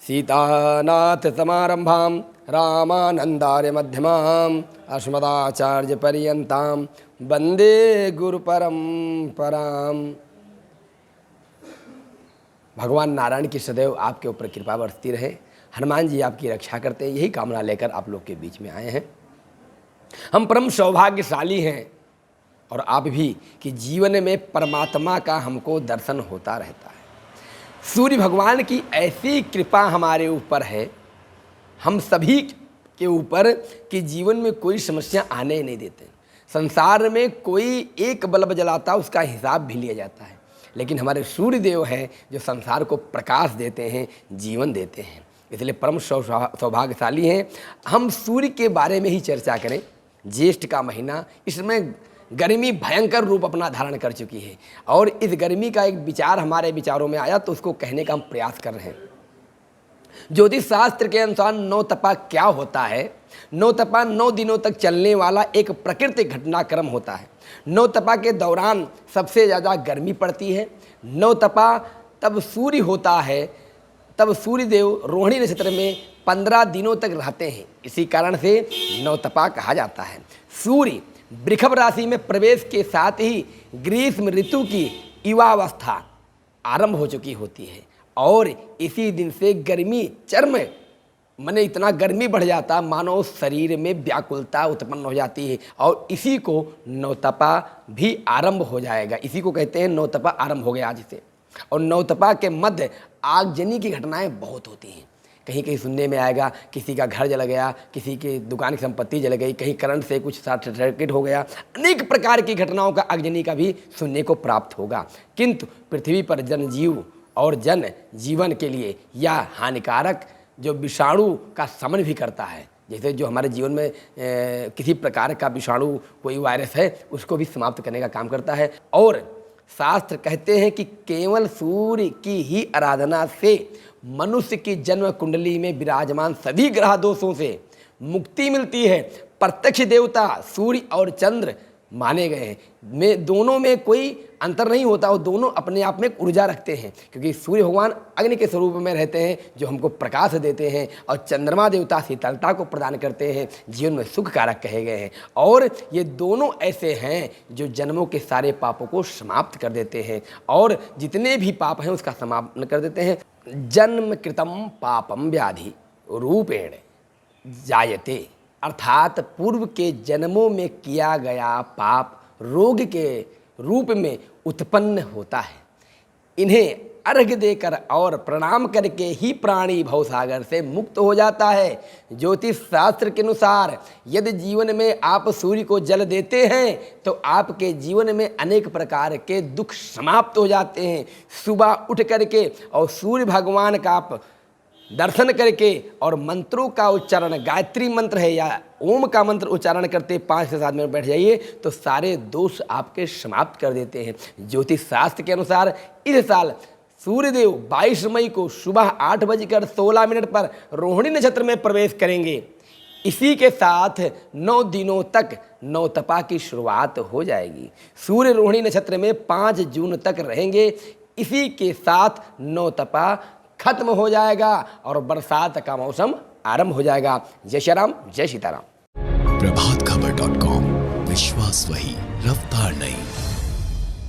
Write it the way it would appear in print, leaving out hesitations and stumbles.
सीतानाथ समारंभां रामानंदार्य मध्यमां अस्मदाचार्य पर्यंतां वंदे गुरु परंपरां। भगवान नारायण की सदैव आपके ऊपर कृपा बरसती रहे। हनुमान जी आपकी रक्षा करते हैं, यही कामना लेकर आप लोग के बीच में आए हैं। हम परम सौभाग्यशाली हैं और आप भी कि जीवन में परमात्मा का हमको दर्शन होता रहता है। सूर्य भगवान की ऐसी कृपा हमारे ऊपर है, हम सभी के ऊपर, कि जीवन में कोई समस्या आने ही नहीं देते। संसार में कोई एक बल्ब जलाता उसका हिसाब भी लिया जाता है, लेकिन हमारे सूर्य देव हैं जो संसार को प्रकाश देते हैं, जीवन देते हैं। इसलिए परम सौभाग्यशाली हैं। हम सूर्य के बारे में ही चर्चा करें। ज्येष्ठ का महीना, इसमें गर्मी भयंकर रूप अपना धारण कर चुकी है और इस गर्मी का एक विचार हमारे विचारों में आया तो उसको कहने का हम प्रयास कर रहे हैं। ज्योतिष शास्त्र के अनुसार नौ तपा क्या होता है? नौ तपा 9 दिनों तक चलने वाला एक प्राकृतिक घटनाक्रम होता है। नौ तपा के दौरान सबसे ज़्यादा गर्मी पड़ती है। नौ तपा तब सूर्य होता है, तब सूर्य देव रोहिणी नक्षत्र में 15 दिनों तक रहते हैं। इसी कारण से नौ तपा कहा जाता है। सूर्य वृषभ राशि में प्रवेश के साथ ही ग्रीष्म ऋतु की युवावस्था आरंभ हो चुकी होती है और इसी दिन से गर्मी चरम माने इतना गर्मी बढ़ जाता, मानो शरीर में व्याकुलता उत्पन्न हो जाती है और इसी को नौतपा भी आरंभ हो जाएगा। इसी को कहते हैं नौतपा आरंभ हो गया आज से। और नौतपा के मध्य आगजनी की घटनाएं बहुत होती हैं। कहीं कहीं सुनने में आएगा किसी का घर जल गया, किसी की दुकान की संपत्ति जल गई, कहीं करंट से कुछ शॉर्ट सर्किट हो गया। अनेक प्रकार की घटनाओं का आगजनी का भी सुनने को प्राप्त होगा। किंतु पृथ्वी पर जनजीव और जन जीवन के लिए यह हानिकारक जो विषाणु का शमन भी करता है। जैसे जो हमारे जीवन में किसी प्रकार का विषाणु, कोई वायरस है, उसको भी समाप्त करने का काम करता है। और शास्त्र कहते हैं कि केवल सूर्य की ही आराधना से मनुष्य की जन्म कुंडली में विराजमान सभी ग्रह दोषों से मुक्ति मिलती है। प्रत्यक्ष देवता सूर्य और चंद्र माने गए हैं। में दोनों में कोई अंतर नहीं होता, वो दोनों अपने आप में ऊर्जा रखते हैं, क्योंकि सूर्य भगवान अग्नि के स्वरूप में रहते हैं जो हमको प्रकाश देते हैं और चंद्रमा देवता शीतलता को प्रदान करते हैं, जीवन में सुख कारक कहे गए हैं। और ये दोनों ऐसे हैं जो जन्मों के सारे पापों को समाप्त कर देते हैं और जितने भी पाप हैं उसका समापन कर देते हैं। जन्म कृतम पापम व्याधि रूपेण जायते, अर्थात पूर्व के जन्मों में किया गया पाप रोग के रूप में उत्पन्न होता है। इन्हें अर्घ्य देकर और प्रणाम करके ही प्राणी भवसागर से मुक्त हो जाता है। ज्योतिष शास्त्र के अनुसार यदि जीवन में आप सूर्य को जल देते हैं तो आपके जीवन में अनेक प्रकार के दुख समाप्त हो जाते हैं। सुबह उठ करके और सूर्य भगवान का आप दर्शन करके और मंत्रों का उच्चारण, गायत्री मंत्र है या ओम का मंत्र उच्चारण करते 5 से 7 मिनट बैठ जाइए तो सारे दोष आपके समाप्त कर देते हैं। ज्योतिष शास्त्र के अनुसार इस साल सूर्यदेव 22 मई को सुबह 8:16 पर रोहिणी नक्षत्र में प्रवेश करेंगे। इसी के साथ 9 दिनों तक नौतपा की शुरुआत हो जाएगी। सूर्य रोहिणी नक्षत्र में 5 जून तक रहेंगे। इसी के साथ नौतपा खत्म हो जाएगा और बरसात का मौसम आरंभ हो जाएगा। जय श्री राम, जय सीताराम। प्रभातखबर.com, विश्वास वही, रफ्तार नहीं।